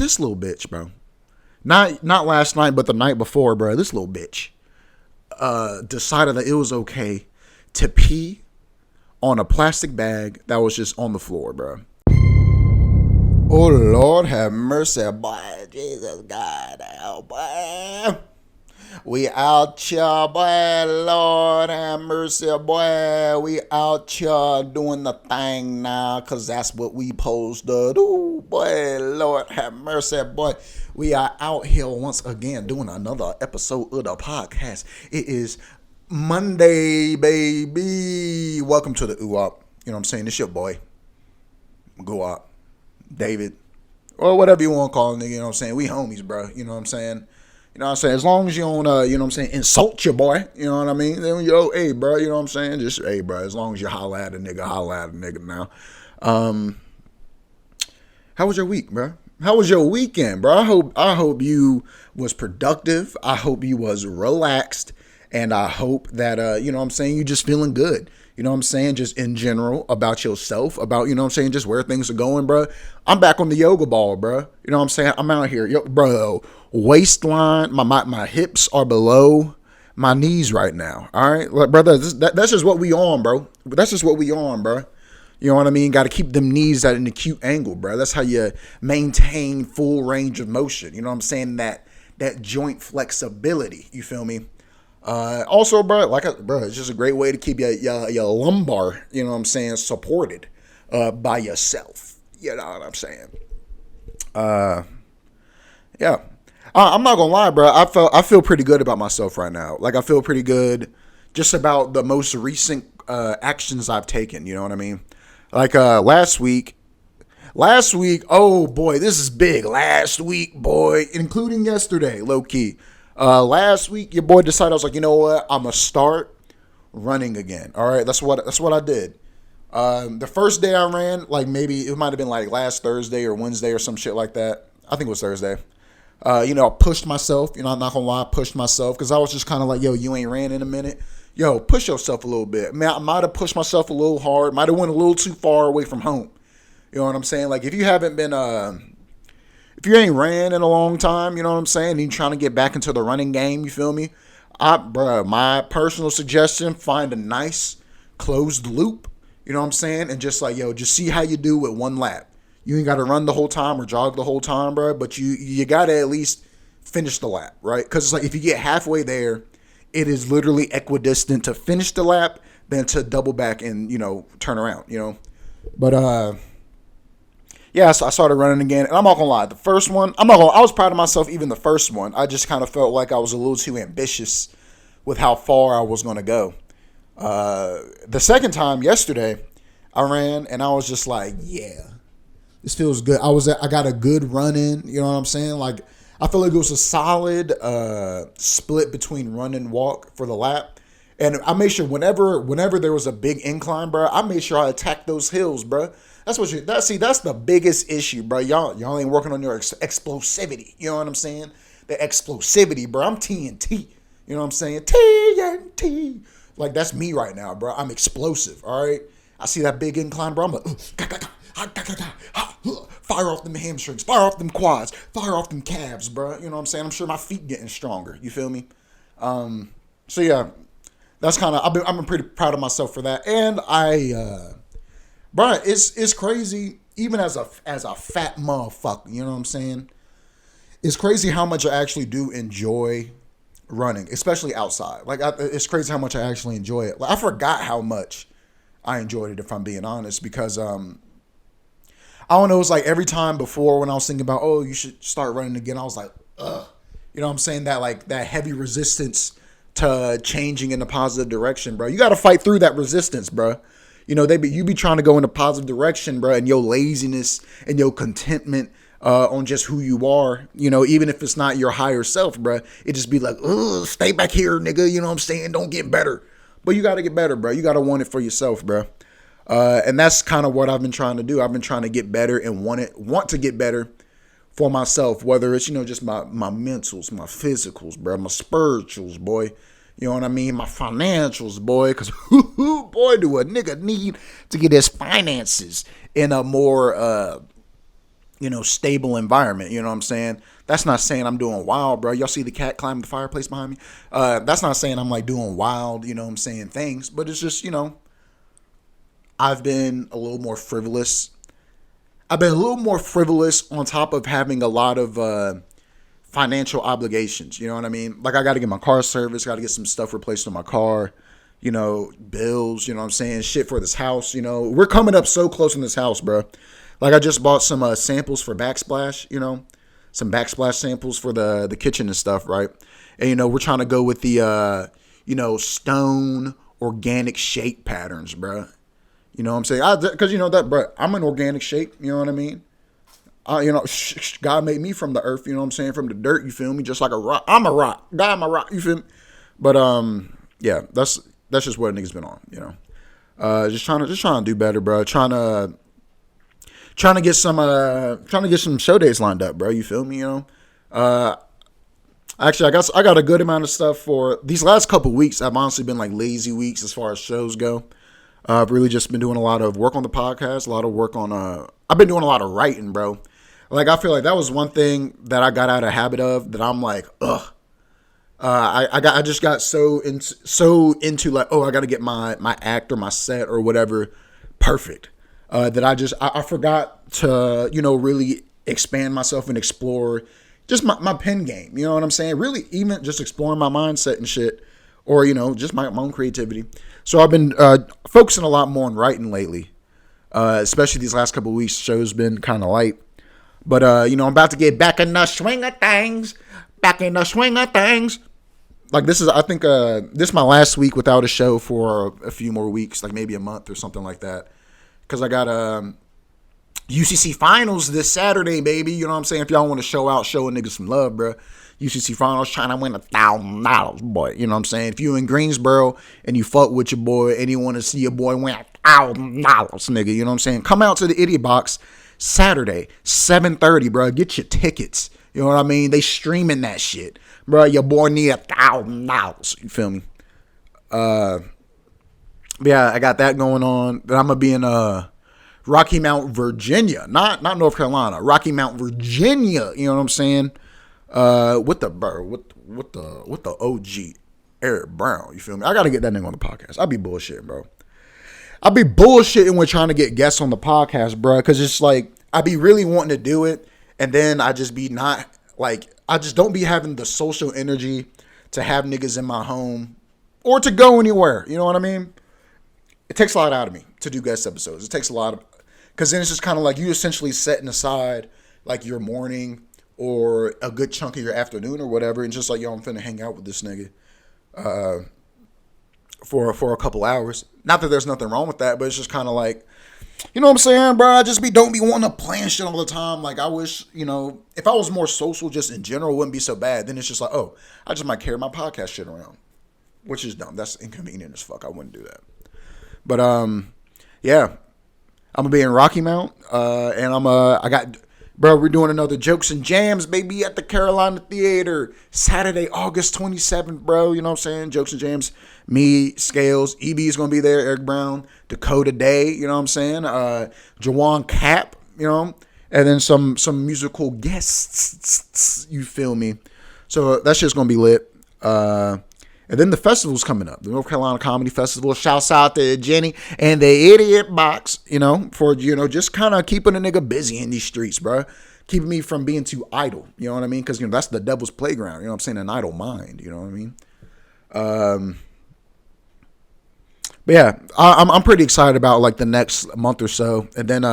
this little bitch, bro. Not last night, but the night before, bro. This little bitch decided that it was okay to pee on a plastic bag that was just on the floor, bro. Oh, Lord have mercy, boy. Jesus, God, help, boy. We out here, boy. Lord have mercy, boy. We out here doing the thing now, because that's what we supposed to do, boy. Lord have mercy, boy. We are out here once again doing another episode of the podcast. It is Monday, baby. Welcome to the Oowap. You know what I'm saying? It's your boy, Goowap, David, or whatever you want to call him, nigga. You know what I'm saying? We homies, bro. You know what I'm saying? You know what I'm saying? As long as you don't, you know what I'm saying, insult your boy, you know what I mean? Then yo, hey, bro, you know what I'm saying? Just, hey, bro, as long as you holla at a nigga now. How was your week, bro? How was your weekend, bro? I hope you was productive. I hope you was relaxed. And I hope that, you know what I'm saying, you just feeling good. You know what I'm saying? Just in general about yourself, about, you know what I'm saying, just where things are going, bro. I'm back on the yoga ball, bro. You know what I'm saying? I'm out here. Yo, bro, waistline, my hips are below my knees right now. All right? Like, brother, that's just what we on, bro. That's just what we on, bro. You know what I mean? Got to keep them knees at an acute angle, bro. That's how you maintain full range of motion. You know what I'm saying? That joint flexibility. You feel me? Also, bro, it's just a great way to keep your lumbar, you know what I'm saying, supported by yourself. You know what I'm saying? Yeah. I'm not gonna lie, bro. I feel pretty good about myself right now. Like, I feel pretty good just about the most recent actions I've taken. You know what I mean? Like last week. Oh boy, this is big. Last week, boy, including yesterday, low key. Last week, your boy decided, I was like, you know what? I'm going to start running again. All right. That's what I did. The first day I ran, like maybe it might've been like last Thursday or Wednesday or some shit like that. I think it was Thursday. You know, I pushed myself, you know, I'm not going to lie, I pushed myself because I was just kind of like, yo, you ain't ran in a minute. Yo, push yourself a little bit. Man, I might have pushed myself a little hard. Might have went a little too far away from home. You know what I'm saying? Like, if you haven't been, if you ain't ran in a long time, you know what I'm saying, and you're trying to get back into the running game, you feel me? My personal suggestion, find a nice closed loop, you know what I'm saying, and just like, yo, just see how you do with one lap. You ain't got to run the whole time or jog the whole time, bro, but you got to at least finish the lap, right? Because it's like, if you get halfway there, it is literally equidistant to finish the lap than to double back and, you know, turn around, you know? But, yeah, so I started running again, and I'm not gonna lie. The first one, I was proud of myself. Even the first one, I just kind of felt like I was a little too ambitious with how far I was gonna go. The second time, yesterday, I ran, and I was just like, yeah, this feels good. I got a good run in. You know what I'm saying? Like, I feel like it was a solid split between run and walk for the lap. And I made sure whenever there was a big incline, bro, I made sure I attacked those hills, bro. That's the biggest issue, bro. Y'all ain't working on your explosivity. You know what I'm saying? The explosivity, bro. I'm TNT. You know what I'm saying? TNT. Like, that's me right now, bro. I'm explosive, all right? I see that big incline, bro. I'm like, fire off them hamstrings, fire off them quads, fire off them calves, bro. You know what I'm saying? I'm sure my feet getting stronger. You feel me? So, yeah, that's kind of, I've been pretty proud of myself for that. And bro, it's crazy, even as a fat motherfucker, you know what I'm saying? It's crazy how much I actually do enjoy running, especially outside. Like, it's crazy how much I actually enjoy it. Like, I forgot how much I enjoyed it, if I'm being honest, because, I don't know, it's like every time before when I was thinking about, oh, you should start running again, I was like, ugh. You know what I'm saying? That heavy resistance to changing in a positive direction, bro. You got to fight through that resistance, bro. You know, you be trying to go in a positive direction, bro, and your laziness and your contentment on just who you are, you know, even if it's not your higher self, bro, it just be like, ugh, stay back here, nigga, you know what I'm saying? Don't get better. But you got to get better, bro. You got to want it for yourself, bro. And that's kind of what I've been trying to do. I've been trying to get better and want to get better for myself, whether it's, you know, just my mentals, my physicals, bro, my spirituals, boy. You know what I mean? My financials, boy, because boy, do a nigga need to get his finances in a more stable environment. You know what I'm saying? That's not saying I'm doing wild, bro. Y'all see the cat climbing the fireplace behind me? That's not saying I'm like doing wild, you know what I'm saying, things. But it's just, I've been a little more frivolous. I've been a little more frivolous on top of having a lot of financial obligations. You know what I mean? Like I got to get my car serviced, got to get some stuff replaced on my car, bills, you know what I'm saying? Shit for this house, We're coming up so close in this house, bro. Like I just bought some samples for backsplash, some backsplash samples for the kitchen and stuff, right? And we're trying to go with the stone organic shape patterns, bro. You know what I'm saying? Because that, bro, I'm an organic shape, you know what I mean? God made me from the earth, you know what I'm saying? From the dirt, you feel me? Just like a rock. I'm a rock. God, I'm a rock, you feel me? But yeah, that's just what a nigga's been on, just trying to do better, bro. Trying to get some show days lined up, bro. You feel me? Actually, I got a good amount of stuff for these last couple weeks. I've honestly been like lazy weeks as far as shows go. I've really just been doing a lot of work on the podcast, a lot of work on I've been doing a lot of writing, bro. Like I feel like that was one thing that I got out of habit of that I'm like, ugh. I just got so into like, oh, I got to get my act or my set or whatever perfect. That I forgot to, really expand myself and explore just my pen game. You know what I'm saying? Really even just exploring my mindset and shit, or, just my own creativity. So I've been focusing a lot more on writing lately, especially these last couple of weeks. Show's been kind of light. But, I'm about to get back in the swing of things. Like I think this is my last week without a show for a few more weeks, like maybe a month or something like that. Because I got UCC finals this Saturday, baby. You know what I'm saying? If y'all want to show a niggas some love, bro. UCC finals trying to win $1,000, boy. You know what I'm saying? If you in Greensboro and you fuck with your boy and you want to see your boy win $1,000, nigga. You know what I'm saying? Come out to the Idiot Box Saturday, 7:30, bro. Get your tickets. You know what I mean? They streaming that shit. Bro, your boy need $1,000. You feel me? Yeah, I got that going on. Then I'm gonna be in Rocky Mount, Virginia, not North Carolina. Rocky Mount, Virginia. You know what I'm saying? With the OG Eric Brown. You feel me? I gotta get that nigga on the podcast. I be bullshitting, bro. I be bullshitting when trying to get guests on the podcast, bro. Because it's like I be really wanting to do it, and then I just be not like I just don't be having the social energy to have niggas in my home or to go anywhere. You know what I mean? It takes a lot out of me to do guest episodes. It takes a lot of, because then it's just kind of like you essentially setting aside like your morning or a good chunk of your afternoon or whatever, and just like, yo, I'm finna hang out with this nigga for a couple hours. Not that there's nothing wrong with that, but it's just kind of like, you know what I'm saying, bro? I just don't be wanting to plan shit all the time. Like I wish, if I was more social just in general, it wouldn't be so bad. Then it's just like, oh, I just might carry my podcast shit around, which is dumb. That's inconvenient as fuck. I wouldn't do that. But yeah, I'm gonna be in Rocky Mount, and we're doing another Jokes and Jams, baby, at the Carolina Theater, Saturday, August 27th, bro. You know what I'm saying? Jokes and Jams, me, Scales, EB is gonna be there, Eric Brown, Dakota Day, you know what I'm saying? Jawan Cap, and then some musical guests, you feel me? So that's just gonna be lit. And then the festival's coming up, the North Carolina Comedy Festival. Shouts out to Jenny and the Idiot Box, for, just kind of keeping a nigga busy in these streets, bro. Keeping me from being too idle, you know what I mean? Because, that's the devil's playground, you know what I'm saying? An idle mind, you know what I mean? But yeah, I'm pretty excited about like the next month or so. And then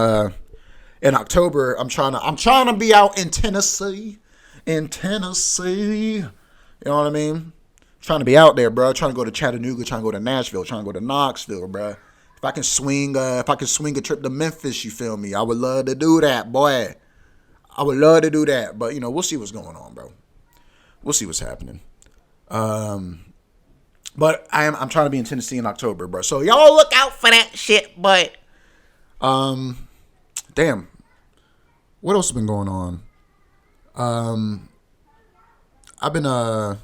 in October, I'm trying to be out in Tennessee. You know what I mean? Trying to be out there, bro. Trying to go to Chattanooga, trying to go to Nashville, trying to go to Knoxville, bro. If I can swing a trip to Memphis, you feel me? I would love to do that, boy. I would love to do that, but we'll see what's going on, bro. We'll see what's happening. But I'm trying to be in Tennessee in October, bro. So y'all look out for that shit, but damn. What else has been going on? I've been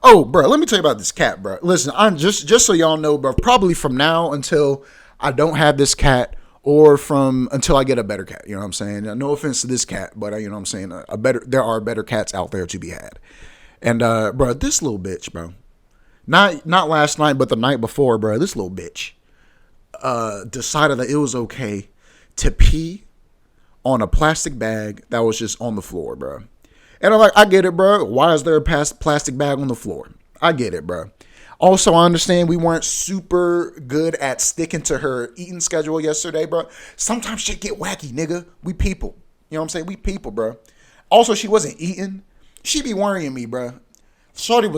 oh, bro, let me tell you about this cat, bro. Listen, I'm just so y'all know, bro, probably from now until I don't have this cat or from until I get a better cat. You know what I'm saying? No offense to this cat, but you know what I'm saying. There are better cats out there to be had. And bro, this little bitch, bro. Not last night, but the night before, bro. This little bitch decided that it was okay to pee on a plastic bag that was just on the floor, bro. And I'm like, I get it, bro. Why is there a plastic bag on the floor? I get it, bro. Also, I understand we weren't super good at sticking to her eating schedule yesterday, bro. Sometimes shit get wacky, nigga. We people. You know what I'm saying? We people, bro. Also, she wasn't eating. She be worrying me, bro. Shorty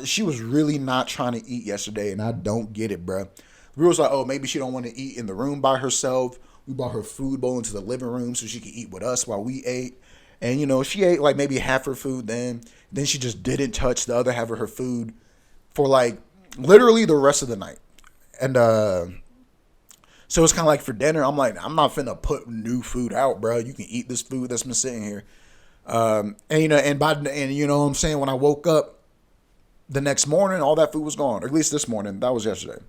she was really not trying to eat yesterday, and I don't get it, bro. We was like, oh, maybe she don't want to eat in the room by herself. We brought her food bowl into the living room so she could eat with us while we ate. And, you know, she ate like maybe half her food then. Then she just didn't touch the other half of her food for like literally the rest of the night. And so it's kind of like for dinner, I'm like, I'm not finna put new food out, bro. You can eat this food that's been sitting here. And you know, and you know what I'm saying, when I woke up the next morning, all that food was gone. Or at least this morning. That was yesterday.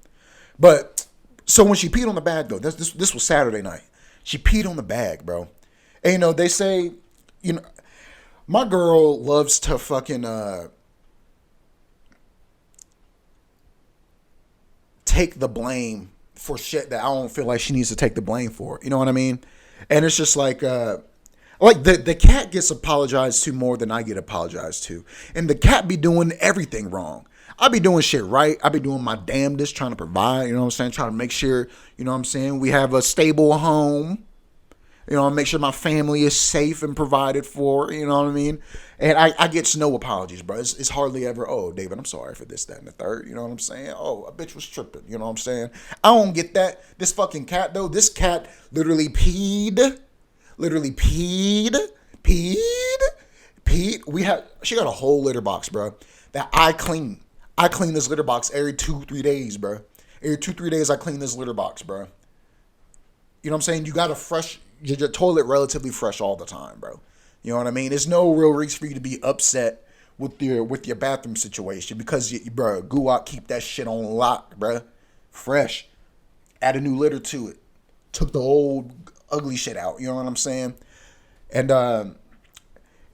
But so when she peed on the bag though, this was Saturday night. She peed on the bag, bro. And you know, they say, you know, my girl loves to fucking take the blame for shit that I don't feel like she needs to take the blame for. You know what I mean? And it's just like the cat gets apologized to more than I get apologized to. And the cat be doing everything wrong. I be doing shit right. I be doing my damnedest trying to provide, you know what I'm saying? Trying to make sure, you know what I'm saying, we have a stable home. You know, make sure my family is safe and provided for, you know what I mean? And I get no apologies, bro. It's hardly ever, oh, David, I'm sorry for this, that, and the third. You know what I'm saying? Oh, a bitch was tripping. You know what I'm saying? I don't get that. This fucking cat, though, this cat literally peed. She got a whole litter box, bro, that I clean. I clean this litter box every 2-3 days, bro. Every 2-3 days, I clean this litter box, bro. You know what I'm saying? You got your toilet relatively fresh all the time, bro. You know what I mean? There's no real reason for you to be upset with your bathroom situation because, bro, Goowap keep that shit on lock, bro. Fresh. Add a new litter to it. Took the old ugly shit out. You know what I'm saying? And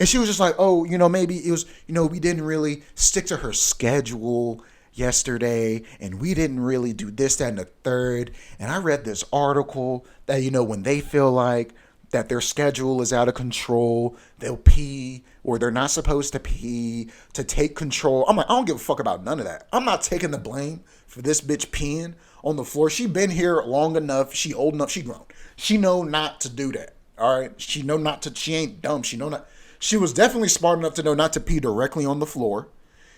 she was just like, oh, you know, maybe it was, you know, we didn't really stick to her schedule yesterday, and we didn't really do this, that, and the third. And I read this article that, you know, when they feel like that their schedule is out of control, they'll pee or they're not supposed to pee to take control. I'm like, I don't give a fuck about none of that. I'm not taking the blame for this bitch peeing on the floor. She been here long enough. She old enough. She grown. She know not to do that. All right. She know not to. She ain't dumb. She know not. She was definitely smart enough to know not to pee directly on the floor.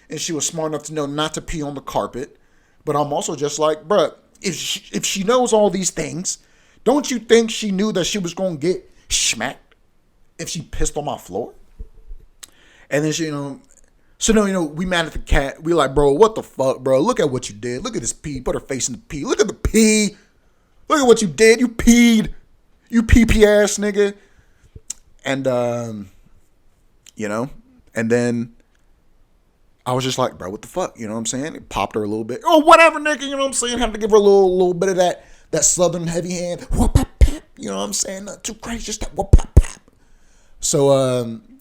And she was smart enough to know not to pee on the carpet. But I'm also just like, bruh, if she knows all these things, don't you think she knew that she was going to get smacked if she pissed on my floor? And then she, you know, so no, you know, we mad at the cat. We like, bro, what the fuck, bro? Look at what you did. Look at this pee. Put her face in the pee. Look at the pee. Look at what you did. You peed. You pee ass nigga. And, you know, and then I was just like, bro, what the fuck? You know what I'm saying? It popped her a little bit. Oh, whatever, nigga. You know what I'm saying? Had to give her a little bit of that southern heavy hand. Whoop, you know what I'm saying? Not too crazy, just that whoop. So,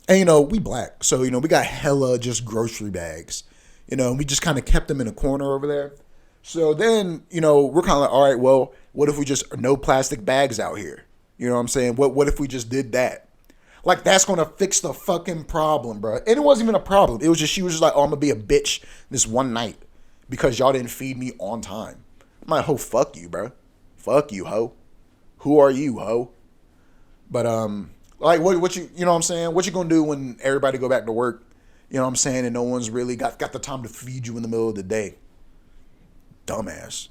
and you know, we black. So, you know, we got hella just grocery bags. You know, and we just kind of kept them in a corner over there. So then, you know, we're kind of like, all right, well, what if we just no plastic bags out here? You know what I'm saying? What if we just did that? Like, that's going to fix the fucking problem, bro. And it wasn't even a problem. It was just, she was just like, oh, I'm going to be a bitch this one night because y'all didn't feed me on time. I'm like, ho, fuck you, bro. Fuck you, ho. Who are you, ho? But, like, what you know what I'm saying? What you going to do when everybody go back to work? You know what I'm saying? And no one's really got the time to feed you in the middle of the day. Dumbass.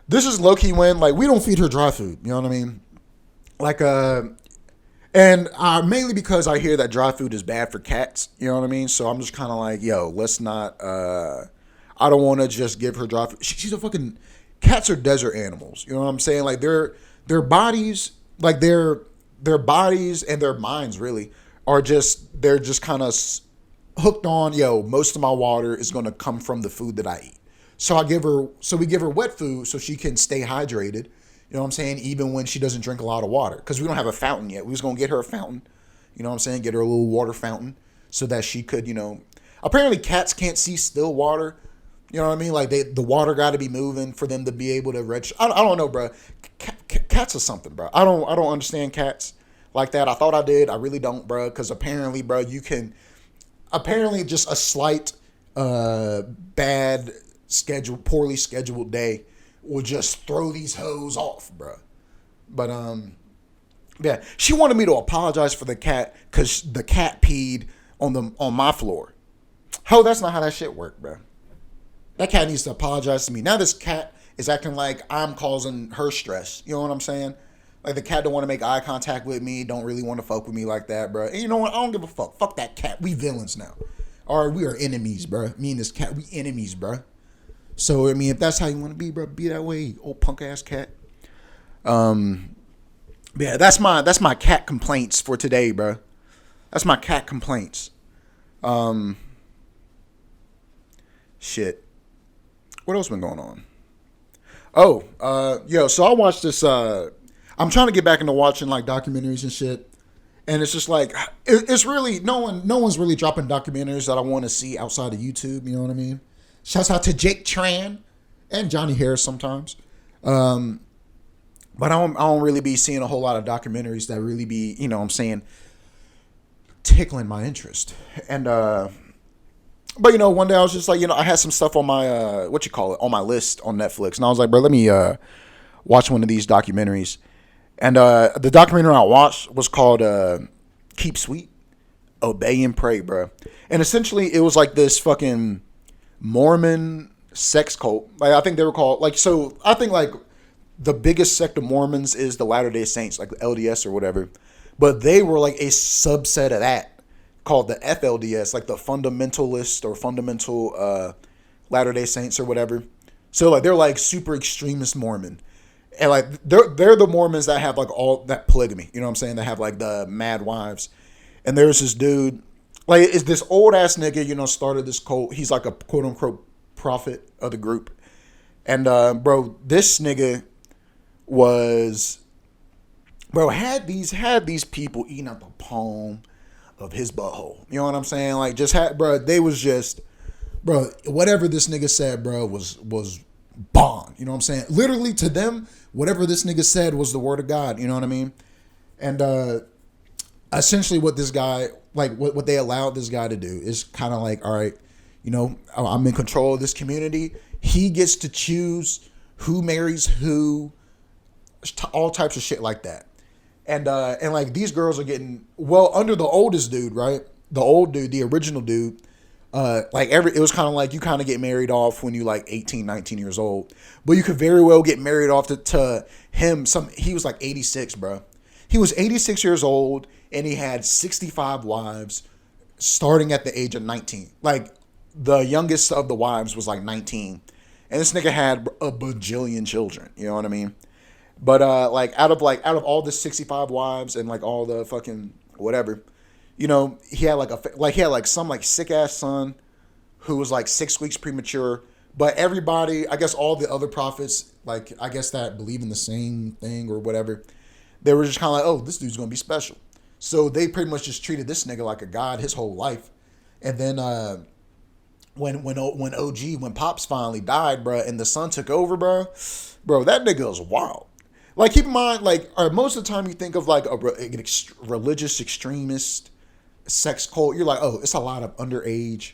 This is low-key when, like, we don't feed her dry food. You know what I mean? Like, and mainly because I hear that dry food is bad for cats. You know what I mean? So I'm just kind of like, yo, let's not, I don't want to just give her dry food. She's a fucking, cats are desert animals. You know what I'm saying? Like their bodies, like their bodies and their minds really are just, they're just kind of hooked on, yo, most of my water is going to come from the food that I eat. So we give her wet food so she can stay hydrated. You know what I'm saying? Even when she doesn't drink a lot of water. Because we don't have a fountain yet. We was going to get her a fountain. You know what I'm saying? Get her a little water fountain so that she could, apparently cats can't see still water. You know what I mean? Like the water got to be moving for them to be able to register. I don't know, bro. Cats are something, bro. I don't understand cats like that. I thought I did. I really don't, bro. Because apparently, bro, apparently just a slight bad schedule, poorly scheduled day will just throw these hoes off, bro. But yeah, she wanted me to apologize for the cat because the cat peed on my floor. Ho, that's not how that shit worked, bro. That cat needs to apologize to me. Now this cat is acting like I'm causing her stress. You know what I'm saying? Like the cat don't want to make eye contact with me, don't really want to fuck with me like that, bro. And you know what? I don't give a fuck. Fuck that cat. We villains now. Or we are enemies, bro. Me and this cat, we enemies, bro. So I mean, if that's how you want to be, bro, be that way, old punk ass cat. Yeah, that's my cat complaints for today, bro. That's my cat complaints. Shit. What else been going on? So I watched this. I'm trying to get back into watching like documentaries and shit, and it's just like it's really no one's really dropping documentaries that I want to see outside of YouTube. You know what I mean? Shouts out to Jake Tran and Johnny Harris sometimes, but I don't really be seeing a whole lot of documentaries that really be tickling my interest. And but one day I was just like, I had some stuff on my on my list on Netflix, and I was like, bro, let me watch one of these documentaries. And the documentary I watched was called Keep Sweet, Obey and Pray, bro. And essentially it was like this fucking Mormon sex cult. Like I think they were called I think like the biggest sect of Mormons is the Latter-day Saints, like the LDS or whatever. But they were like a subset of that called the FLDS, like the fundamentalist or fundamental Latter-day Saints or whatever. So like they're like super extremist Mormon. And like they're the Mormons that have like all that polygamy, you know what I'm saying? They have like the mad wives. And there's this dude, like is this old ass nigga, started this cult. He's like a quote unquote prophet of the group. And bro, this nigga had these people eating out the palm of his butthole. You know what I'm saying? Like they was just, bro, whatever this nigga said, bro, was bond. You know what I'm saying? Literally to them, whatever this nigga said was the word of God. You know what I mean? And essentially what this guy, like what they allowed this guy to do is kind of like, all right, I'm in control of this community. He gets to choose who marries who, all types of shit like that. And like these girls are getting under the oldest dude, right? The old dude, the original dude. It was kind of like you kind of get married off when you like 18, 19 years old, but you could very well get married off to him. He was like 86, bro. He was 86 years old and he had 65 wives starting at the age of 19. Like the youngest of the wives was like 19 and this nigga had a bajillion children. You know what I mean? But out of all the 65 wives and like all the fucking whatever, he had some sick ass son who was like 6 weeks premature. But everybody, I guess all the other prophets, like I guess that believe in the same thing or whatever, they were just kind of like, oh, this dude's gonna be special. So they pretty much just treated this nigga like a god his whole life. And then when Pops finally died, bro, and the son took over, bro, that nigga was wild. Like, keep in mind, most of the time you think of like an religious extremist sex cult, you're like, oh, it's a lot of underage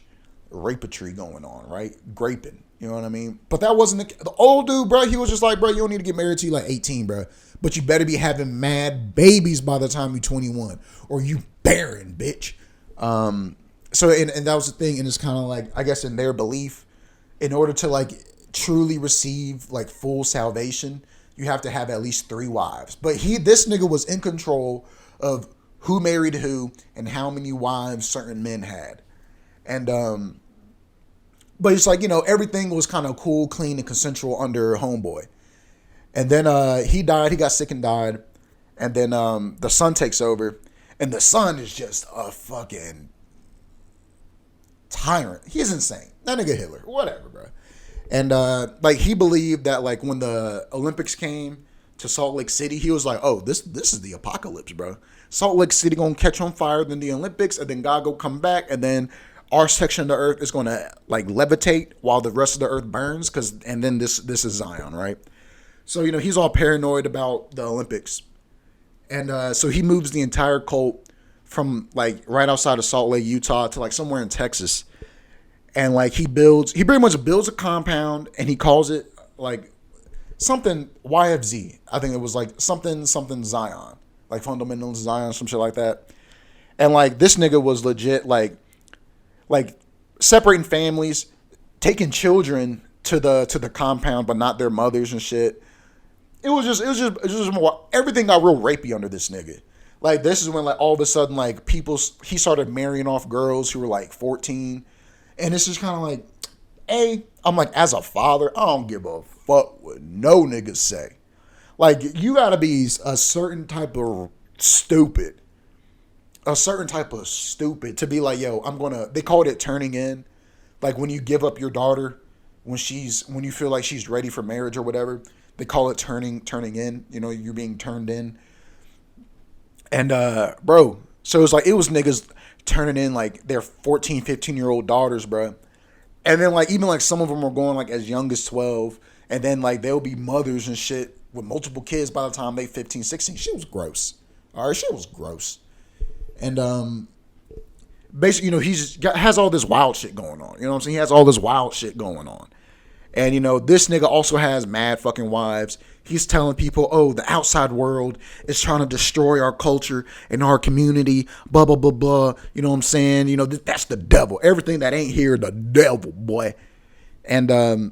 rapetry going on, right? Graping, you know what I mean? But that wasn't the old dude, bro. He was just like, bro, you don't need to get married till you like 18, bro. But you better be having mad babies by the time you're 21, or you barren, bitch. So that was the thing, and it's kind of like, I guess in their belief, in order to like truly receive like full salvation, you have to have at least 3 wives. But this nigga was in control of who married who and how many wives certain men had. And but it's like, everything was kind of cool, clean, and consensual under homeboy. And then he died, he got sick and died. And then the son takes over, and the son is just a fucking tyrant. He's insane. That nigga Hitler, whatever, bro. And he believed that like when the Olympics came to Salt Lake City, he was like, "Oh, this is the apocalypse, bro. Salt Lake City gonna catch on fire, then the Olympics, and then God go come back, and then our section of the earth is gonna like levitate while the rest of the earth burns, and then this is Zion, right? So he's all paranoid about the Olympics, and so he moves the entire cult from like right outside of Salt Lake, Utah, to like somewhere in Texas, and like he pretty much builds a compound, and he calls it like something YFZ. I think it was like something Zion, like fundamental Zion, some shit like that. And like this nigga was legit like separating families, taking children to the compound, but not their mothers and shit. It was just more, everything got real rapey under this nigga. Like this is when like all of a sudden like he started marrying off girls who were like 14, and it's just kind of like, hey, I'm like, as a father, I don't give a fuck what no niggas say. Like you gotta be a certain type of stupid to be like, yo, they called it turning in. Like when you give up your daughter when you feel like she's ready for marriage or whatever, they call it turning in, you're being turned in. And bro, so it was niggas turning in like their 14, 15-year-old daughters, bro. And then like even like some of them are going like as young as 12, and then like they'll be mothers and shit with multiple kids by the time they 15, 16. Shit was gross. All right, shit was gross. And basically, has all this wild shit going on. You know what I'm saying? He has all this wild shit going on. And, this nigga also has mad fucking wives. He's telling people, oh, the outside world is trying to destroy our culture and our community, blah, blah, blah, blah. You know what I'm saying? That's the devil. Everything that ain't here, the devil, boy. And,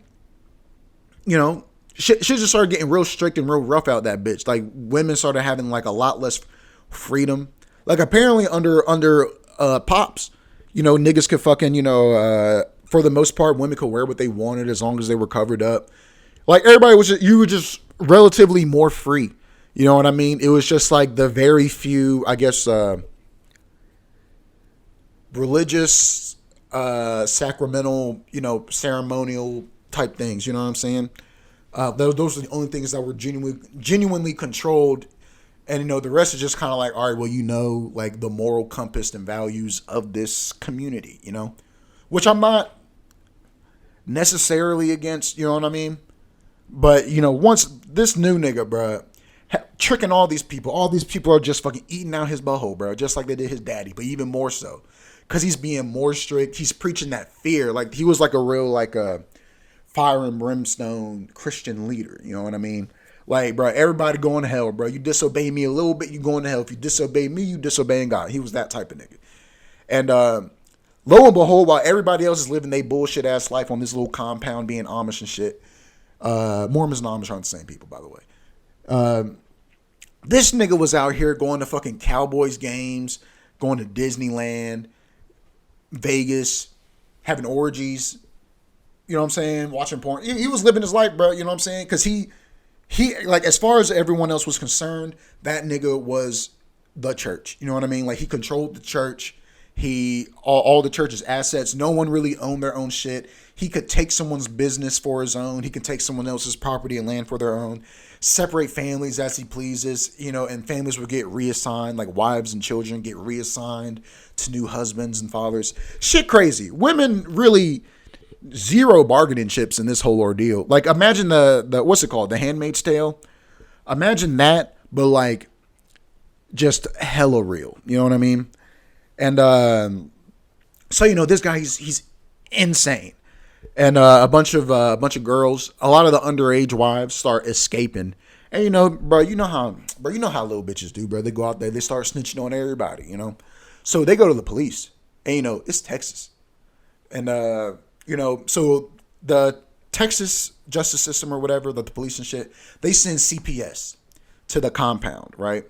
shit just started getting real strict and real rough out that bitch. Like, women started having, like, a lot less freedom. Like, apparently under Pops, niggas could fucking, for the most part, women could wear what they wanted as long as they were covered up. Like, you were just relatively more free. You know what I mean? It was just like the very few, I guess, religious, sacramental, ceremonial type things. You know what I'm saying? Those are the only things that were genuinely controlled. And, the rest is just kind of like, all right, well, like the moral compass and values of this community, which I'm not necessarily against, you know what I mean? But, once this new nigga, bro, tricking all these people are just fucking eating out his butthole, bro, just like they did his daddy, but even more so. Because he's being more strict. He's preaching that fear. Like, he was like a real, like, a fire and brimstone Christian leader, you know what I mean? Like, bro, everybody going to hell, bro. You disobey me a little bit, you going to hell. If you disobey me, you disobeying God. He was that type of nigga. And lo and behold, while everybody else is living their bullshit ass life on this little compound being Amish and shit, Mormons and Amish aren't the same people, by the way. This nigga was out here going to fucking Cowboys games, going to Disneyland, Vegas, having orgies, you know what I'm saying, watching porn. He was living his life, bro, you know what I'm saying? Because he like, as far as everyone else was concerned, that nigga was the church. You know what I mean? Like, he controlled the church. All the church's assets. No one really owned their own shit. He could take someone's business for his own. He could take someone else's property and land for their own. Separate families as he pleases, and families would get reassigned, like wives and children get reassigned to new husbands and fathers. Shit crazy. Women really zero bargaining chips in this whole ordeal. Like, imagine the what's it called? The Handmaid's Tale. Imagine that, but like just hella real. You know what I mean? And so this guy, he's insane. And a bunch of girls, a lot of the underage wives start escaping. And bro, you know how little bitches do, bro. They go out there, they start snitching on everybody, So they go to the police. And it's Texas. And so the Texas justice system or whatever, the police and shit, they send CPS to the compound, right?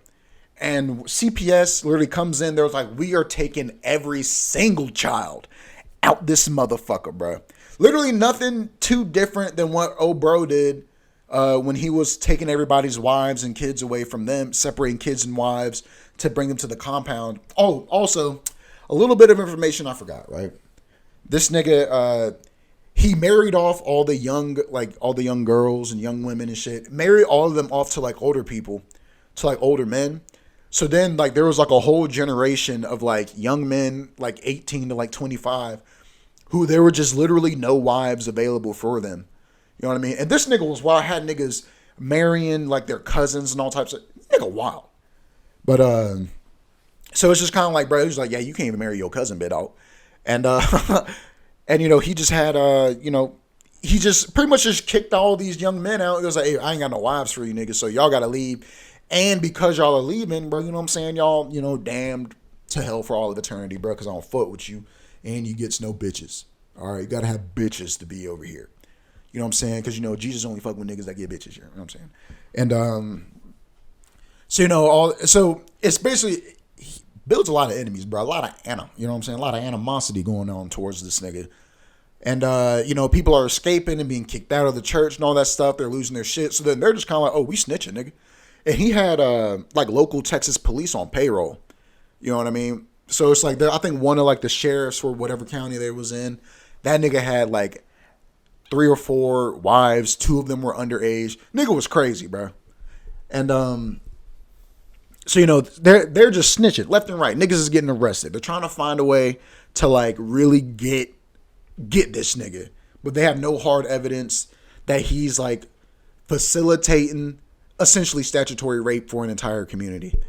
And CPS literally comes in. They're like, we are taking every single child out this motherfucker, bro. Literally nothing too different than what old bro did when he was taking everybody's wives and kids away from them, separating kids and wives to bring them to the compound. Oh, also, a little bit of information I forgot, right? This nigga, he married off all the young, like all the young girls and young women and shit. Married all of them off to like older people, to like older men. So then like there was like a whole generation of like young men, like 18 to like 25, who there were just literally no wives available for them. You know what I mean? And this nigga was wild. Had niggas marrying like their cousins and all types of nigga wild. But so it's just kind of like, bro, he's like, yeah, you can't even marry your cousin, bit out. And and you know, he just had you know, he just pretty much just kicked all these young men out. He was like, hey, I ain't got no wives for you niggas, so y'all gotta leave. And because y'all are leaving, bro, you know what I'm saying? Y'all, you know, damned to hell for all of eternity, bro, because I don't fuck with you. And you gets no bitches. All right, you gotta have bitches to be over here. You know what I'm saying? Because, you know, Jesus only fuck with niggas that get bitches here. You know what I'm saying? And, so, you know, so it's basically, he builds a lot of enemies, bro. A lot of you know what I'm saying? A lot of animosity going on towards this nigga. And, you know, people are escaping and being kicked out of the church and all that stuff. They're losing their shit. So then they're just kind of like, oh, we snitching, nigga. And he had, like, local Texas police on payroll. You know what I mean? So it's like, I think one of, like, the sheriffs for whatever county they was in, that nigga had, like, 3 or 4 wives. 2 of them were underage. Nigga was crazy, bro. And, so, you know, they're just snitching left and right. Niggas is getting arrested. They're trying to find a way to, like, really get this nigga. But they have no hard evidence that he's, like, facilitating essentially statutory rape for an entire community.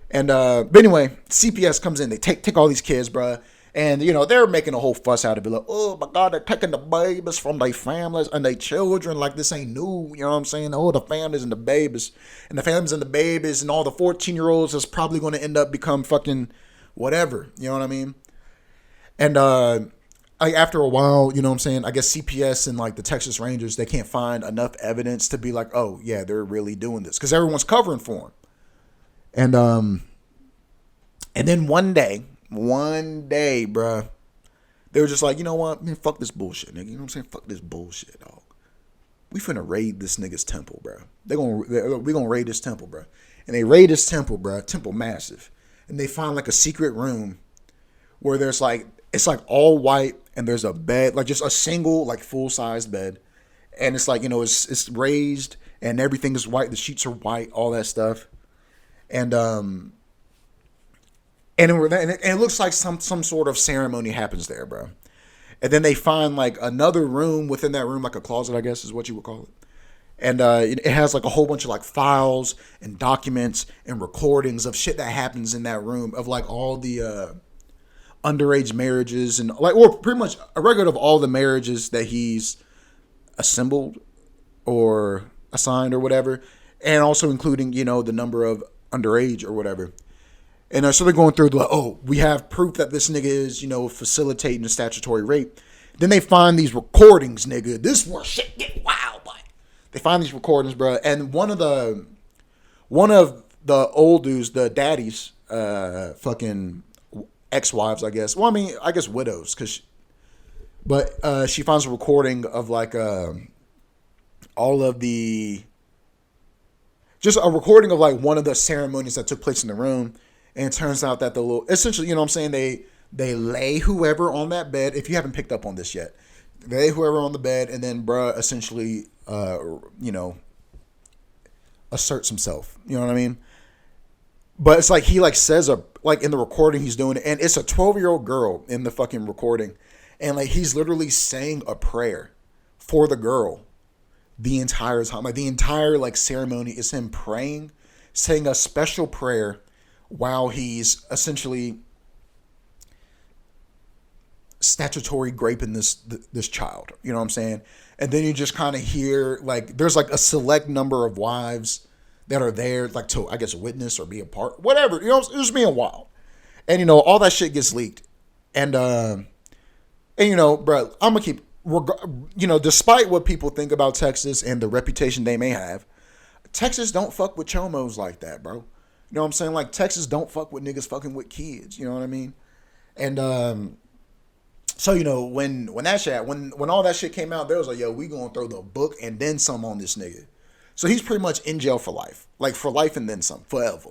And but anyway, CPS comes in. They take all these kids, bro. And, you know, they're making a whole fuss out of it. Like, oh, my God, they're taking the babies from their families and their children like this ain't new. You know what I'm saying? Oh, the families and the babies. And the families and the babies and all the 14-year-olds is probably going to end up become fucking whatever. You know what I mean? And after a while, you know what I'm saying, I guess CPS and like the Texas Rangers, they can't find enough evidence to be like, oh, yeah, they're really doing this. Because everyone's covering for them. And then one day, bruh, they were just like, you know what, man, fuck this bullshit, nigga. You know what I'm saying? Fuck this bullshit, dog. We finna raid this nigga's temple, bro. We gonna raid this temple, bro. And they raid this temple, bro. Temple massive. And they find like a secret room where there's like, it's like all white and there's a bed, like just a single, like full-sized bed. And it's like, you know, it's raised and everything is white. The sheets are white, all that stuff. And it looks like some sort of ceremony happens there, bro. And then they find like another room within that room, like a closet, I guess is what you would call it. And it has like a whole bunch of like files and documents and recordings of shit that happens in that room of like all the underage marriages and like, or pretty much a record of all the marriages that he's assembled or assigned or whatever. And also including, you know, the number of underage or whatever. And so they're going through like, oh, we have proof that this nigga is, you know, facilitating a statutory rape. Then they find these recordings, nigga. This is where shit get wild, boy. They find these recordings, bro. And one of the old dudes, the daddies, fucking ex-wives, I guess. Well, I mean, I guess widows, but she finds a recording of like all of the, just a recording of like one of the ceremonies that took place in the room. And it turns out that essentially, you know what I'm saying, they lay whoever on that bed, if you haven't picked up on this yet, they lay whoever on the bed and then bruh essentially, you know, asserts himself. You know what I mean? But it's like he like says like in the recording he's doing it, and it's a 12-year-old girl in the fucking recording. And like he's literally saying a prayer for the girl the entire time. Like the entire like ceremony is him praying, saying a special prayer while he's essentially statutory raping this child. You know what I'm saying? And then you just kind of hear like there's like a select number of wives that are there like to, I guess, witness or be a part, whatever. You know, it's just being wild. And you know, all that shit gets leaked. And you know, bro, I'm gonna keep, you know, despite what people think about Texas and the reputation they may have, Texas don't fuck with chomos like that, bro. You know what I'm saying? Like, Texas don't fuck with niggas fucking with kids. You know what I mean? And so, you know, when that shit, when all that shit came out, there was like, yo, we gonna throw the book and then some on this nigga. So he's pretty much in jail for life. Like, for life and then some. Forever.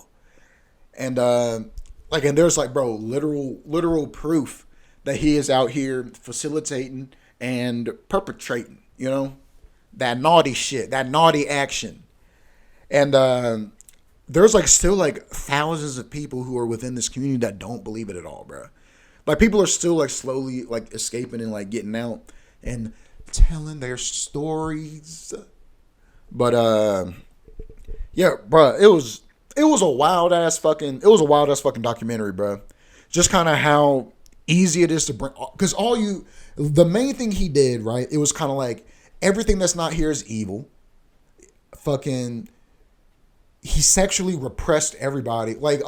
And, and there's like, bro, literal proof that he is out here facilitating and perpetrating, that naughty shit, that naughty action. And there's like still like thousands of people who are within this community that don't believe it at all, bro. Like people are still like slowly like escaping and like getting out and telling their stories. But yeah, bro, it was a wild ass fucking documentary, bro. Just kind of how easy it is to bring, because the main thing he did, right? It was kind of like everything that's not here is evil. Fucking, he sexually repressed everybody. Like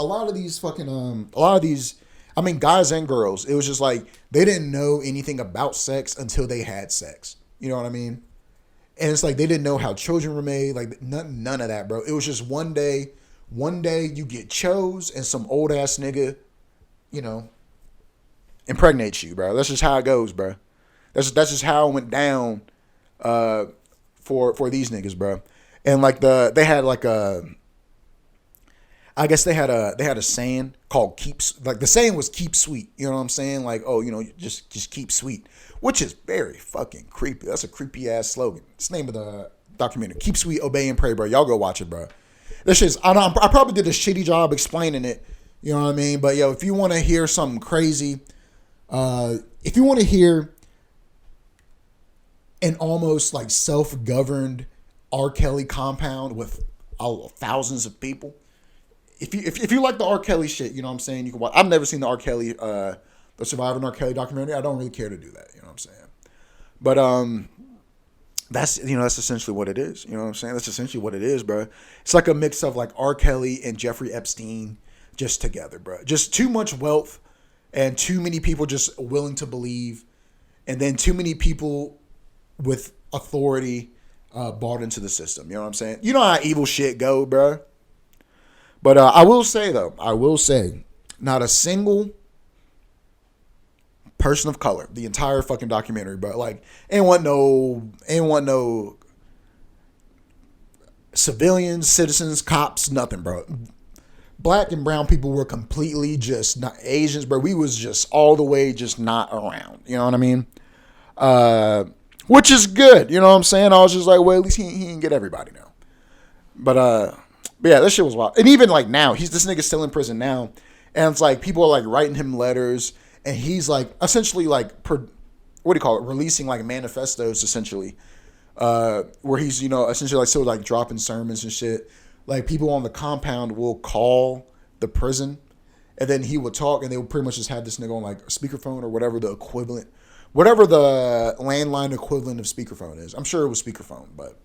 I mean, guys and girls. It was just like they didn't know anything about sex until they had sex. You know what I mean? And it's like they didn't know how children were made. Like none of that, bro. It was just one day you get chose and some old ass nigga, impregnates you, bro. That's just how it goes, bro. That's just how it went down for these niggas, bro. And like they had like a, I guess they had a saying called like the saying was keep sweet. You know what I'm saying? Like, oh, just keep sweet, which is very fucking creepy. That's a creepy ass slogan. It's the name of the documentary. Keep sweet, obey and pray, bro. Y'all go watch it, bro. This shit's, I probably did a shitty job explaining it. You know what I mean? But yo, if you want to hear something crazy, if you want to hear an almost like self-governed R. Kelly compound with thousands of people, if you like the R. Kelly shit, you know what I'm saying, you can watch. I've never seen the R. Kelly, the Surviving R. Kelly documentary. I don't really care to do that. You know what I'm saying? But that's essentially what it is. You know what I'm saying? That's essentially what it is, bro. It's like a mix of like R. Kelly and Jeffrey Epstein just together, bro. Just too much wealth and too many people just willing to believe, and then too many people with authority bought into the system. You know what I'm saying? You know how evil shit go, bro. But I will say, not a single person of color, the entire fucking documentary, bro. Like, ain't want no civilians, citizens, cops, nothing, bro. Black and brown people were completely just not Asians, bro. We was just all the way just not around. You know what I mean? Which is good. You know what I'm saying? I was just like, well, at least he didn't get everybody now. But yeah, that shit was wild. And even like now, this nigga's still in prison now. And it's like people are like writing him letters, and he's like essentially like releasing like manifestos essentially, where he's essentially like still like dropping sermons and shit. Like people on the compound will call the prison, and then he would talk, and they would pretty much just have this nigga on like a speakerphone or whatever the landline equivalent of speakerphone is. I'm sure it was speakerphone, but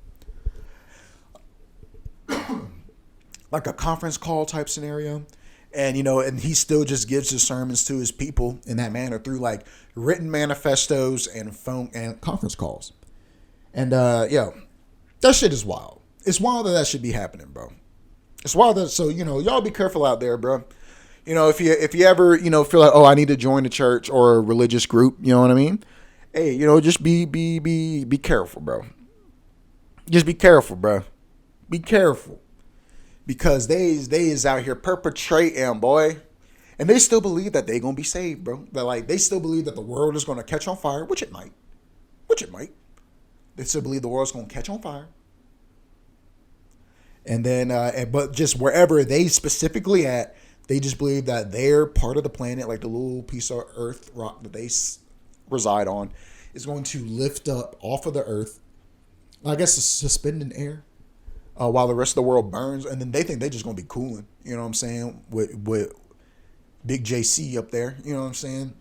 like a conference call type scenario. And, and he still just gives his sermons to his people in that manner through like written manifestos and phone and conference calls. And, that shit is wild. It's wild that should be happening, bro. It's wild that, so, y'all be careful out there, bro. If you ever, feel like, oh, I need to join a church or a religious group, you know what I mean? Hey, just be careful, bro. Just be careful, bro. Be careful. Because they is out here perpetrating, boy. And they still believe that they gonna be saved, bro. They still believe that the world is gonna catch on fire, which it might. They still believe the world's gonna catch on fire. And then, but just wherever they specifically at, they just believe that their part of the planet, like the little piece of earth rock that they reside on, is going to lift up off of the earth. I guess suspend in air. While the rest of the world burns, and then they think they're just gonna be cooling. You know what I'm saying? With Big JC up there. You know what I'm saying?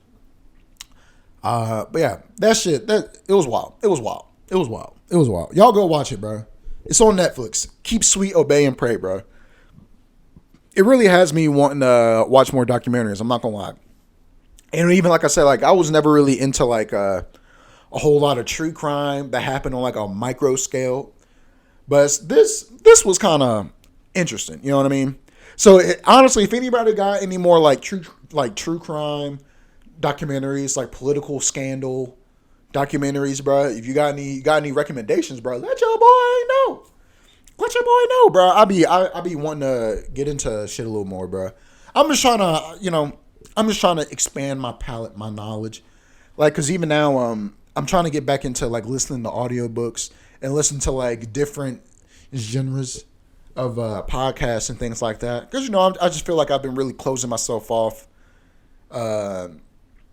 But yeah, that shit. It was wild. It was wild. Y'all go watch it, bro. It's on Netflix. Keep sweet, obey, and pray, bro. It really has me wanting to watch more documentaries. I'm not gonna lie. And even like I said, like I was never really into like a whole lot of true crime that happened on like a micro scale. But this was kind of interesting, you know what I mean? So honestly, if anybody got any more like true crime documentaries, like political scandal documentaries, bro, if you got any recommendations, bro, let your boy know. Bro. I be wanting to get into shit a little more, bro. I'm just trying to expand my palate, my knowledge, like, cause even now, I'm trying to get back into like listening to audiobooks and listen to like different genres of podcasts and things like that. Because I just feel like I've been really closing myself off to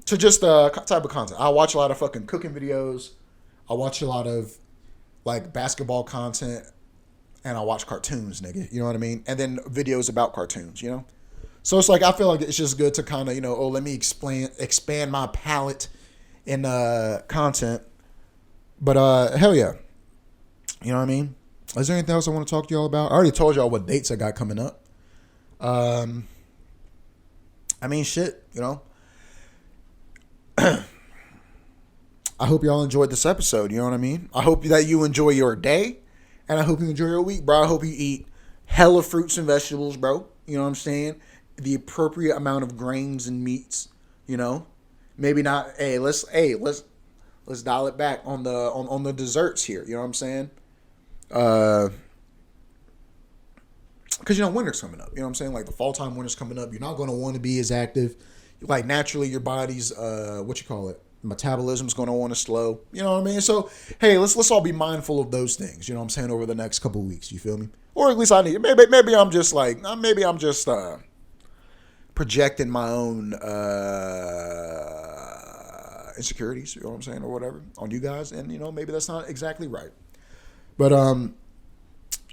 just type of content. I watch a lot of fucking cooking videos. I watch a lot of like basketball content, and I watch cartoons, nigga. You know what I mean? And then videos about cartoons. So it's like I feel like it's just good to kind of let me expand my palette in content. But hell yeah, you know what I mean? Is there anything else I want to talk to y'all about? I already told y'all what dates I got coming up. I mean, shit, I hope y'all enjoyed this episode. You know what I mean? I hope that you enjoy your day, and I hope you enjoy your week, bro. I hope you eat hella fruits and vegetables, bro. You know what I'm saying? The appropriate amount of grains and meats. Maybe not. Let's dial it back on the desserts here. You know what I'm saying? Because winter's coming up. You know what I'm saying? Like the fall time, winter's coming up. You're not going to want to be as active. Like naturally, your body's metabolism's going to want to slow. You know what I mean? So hey, let's all be mindful of those things. You know what I'm saying? Over the next couple of weeks, you feel me? Or at least I need. Maybe I'm just projecting my own insecurities. You know what I'm saying, or whatever, on you guys, and maybe that's not exactly right. But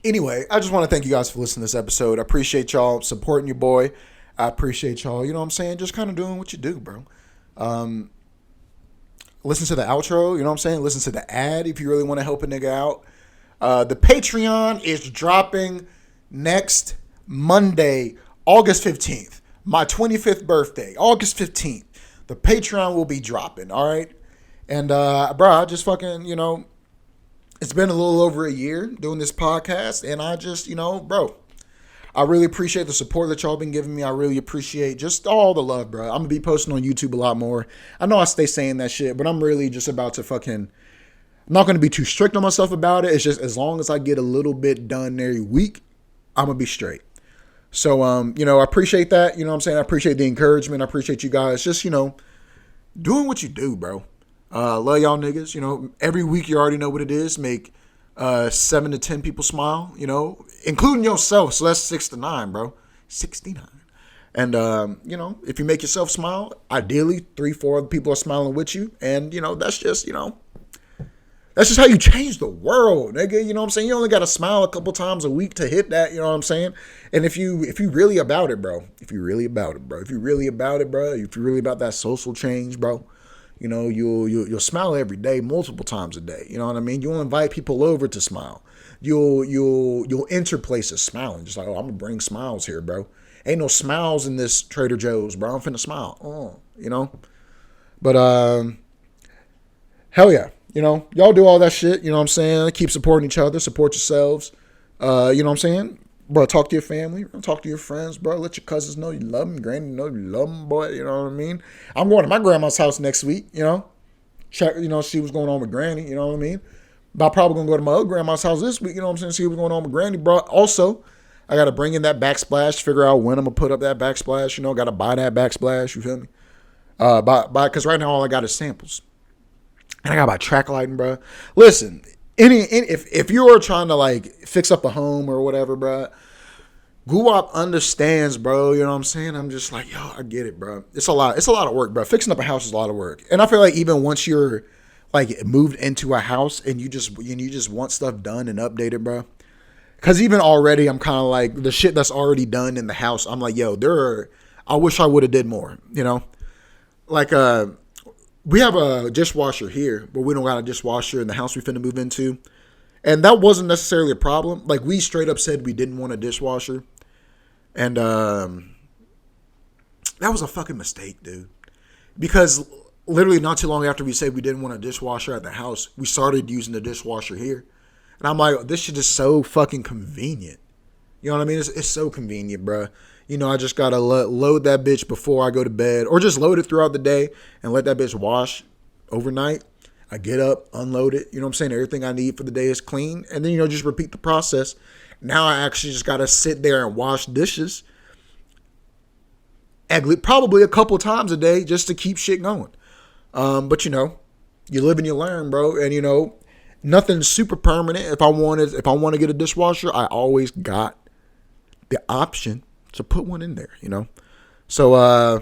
anyway, I just want to thank you guys for listening to this episode. I appreciate y'all supporting your boy. I appreciate y'all, you know what I'm saying, just kind of doing what you do, bro. Listen to the outro, you know what I'm saying? Listen to the ad if you really want to help a nigga out. The Patreon is dropping next Monday, August 15th. My 25th birthday, August 15th. The Patreon will be dropping, all right? And, bro, I just fucking, it's been a little over a year doing this podcast, and I just, bro, I really appreciate the support that y'all been giving me. I really appreciate just all the love, bro. I'm going to be posting on YouTube a lot more. I know I stay saying that shit, but I'm really just about to I'm not going to be too strict on myself about it. It's just as long as I get a little bit done every week, I'm going to be straight. So, I appreciate that. You know what I'm saying? I appreciate the encouragement. I appreciate you guys just, doing what you do, bro. Love y'all niggas. Every week you already know what it is. Make 7 to 10 people smile, including yourself. So that's 6 to 9, bro. 69. And, if you make yourself smile, ideally 3-4 other people are smiling with you. And, that's just, that's just how you change the world, nigga. You know what I'm saying? You only got to smile a couple times a week to hit that, you know what I'm saying? And if you really about it, bro, if you really about that social change, bro, you'll smile every day, multiple times a day. You know what I mean? You'll invite people over to smile. You'll enter places smiling. Just like, I'm gonna bring smiles here, bro. Ain't no smiles in this Trader Joe's, bro. I'm finna smile. But hell yeah. Y'all do all that shit. You know what I'm saying? Keep supporting each other. Support yourselves. You know what I'm saying? Bro, talk to your family. Talk to your friends, bro. Let your cousins know you love them. Granny know you love them, boy. You know what I mean? I'm going to my grandma's house next week, Check, see what's going on with Granny. You know what I mean? But I'm probably going to go to my other grandma's house this week. You know what I'm saying? See what's going on with Granny, bro. Also, I got to bring in that backsplash. Figure out when I'm going to put up that backsplash. Got to buy that backsplash. You feel me? Because right now all I got is samples. And I got my track lighting, bro. Listen, if you are trying to like fix up a home or whatever, bro, Goowap understands, bro. You know what I'm saying? I'm just like, yo, I get it, bro. It's a lot of work, bro. Fixing up a house is a lot of work. And I feel like even once you're like moved into a house and you just want stuff done and updated, bro. Because even already, I'm kind of like the shit that's already done in the house. I'm like, yo, I wish I would have did more. Like we have a dishwasher here, but we don't got a dishwasher in the house we finna move into. And that wasn't necessarily a problem. Like, we straight up said we didn't want a dishwasher. And that was a fucking mistake, dude. Because literally not too long after we said we didn't want a dishwasher at the house, we started using the dishwasher here. And I'm like, this shit is so fucking convenient. You know what I mean? It's so convenient, bro. I just got to load that bitch before I go to bed. Or just load it throughout the day and let that bitch wash overnight. I get up, unload it. You know what I'm saying? Everything I need for the day is clean. And then, just repeat the process. Now I actually just got to sit there and wash dishes. Probably a couple times a day just to keep shit going. But, You live and you learn, bro. And you know, nothing's super permanent. If I want to get a dishwasher, I always got the option to put one in there, you know. So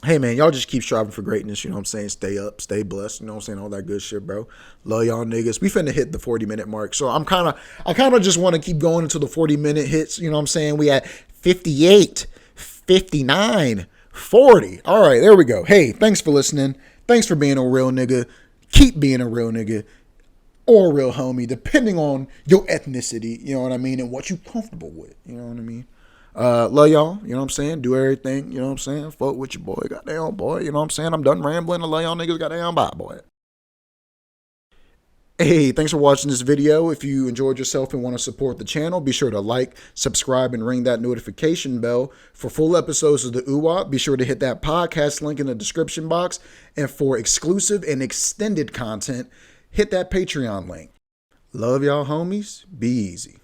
hey man, y'all just keep striving for greatness, you know what I'm saying? Stay up, stay blessed, you know what I'm saying? All that good shit, bro. Love y'all niggas. We finna hit the 40-minute mark. So I kind of just want to keep going until the 40-minute hits, you know what I'm saying? We at 58, 59, 40. All right, there we go. Hey, thanks for listening. Thanks for being a real nigga. Keep being a real nigga or a real homie, depending on your ethnicity, you know what I mean, and what you comfortable with, you know what I mean? Love y'all, you know what I'm saying? Do everything, you know what I'm saying? Fuck with your boy, goddamn boy, you know what I'm saying? I'm done rambling. I love y'all niggas, goddamn bye, boy. Hey, thanks for watching this video. If you enjoyed yourself and want to support the channel, be sure to like, subscribe, and ring that notification bell. For full episodes of the Oowap, be sure to hit that podcast link in the description box. And for exclusive and extended content, hit that Patreon link. Love y'all homies. Be easy.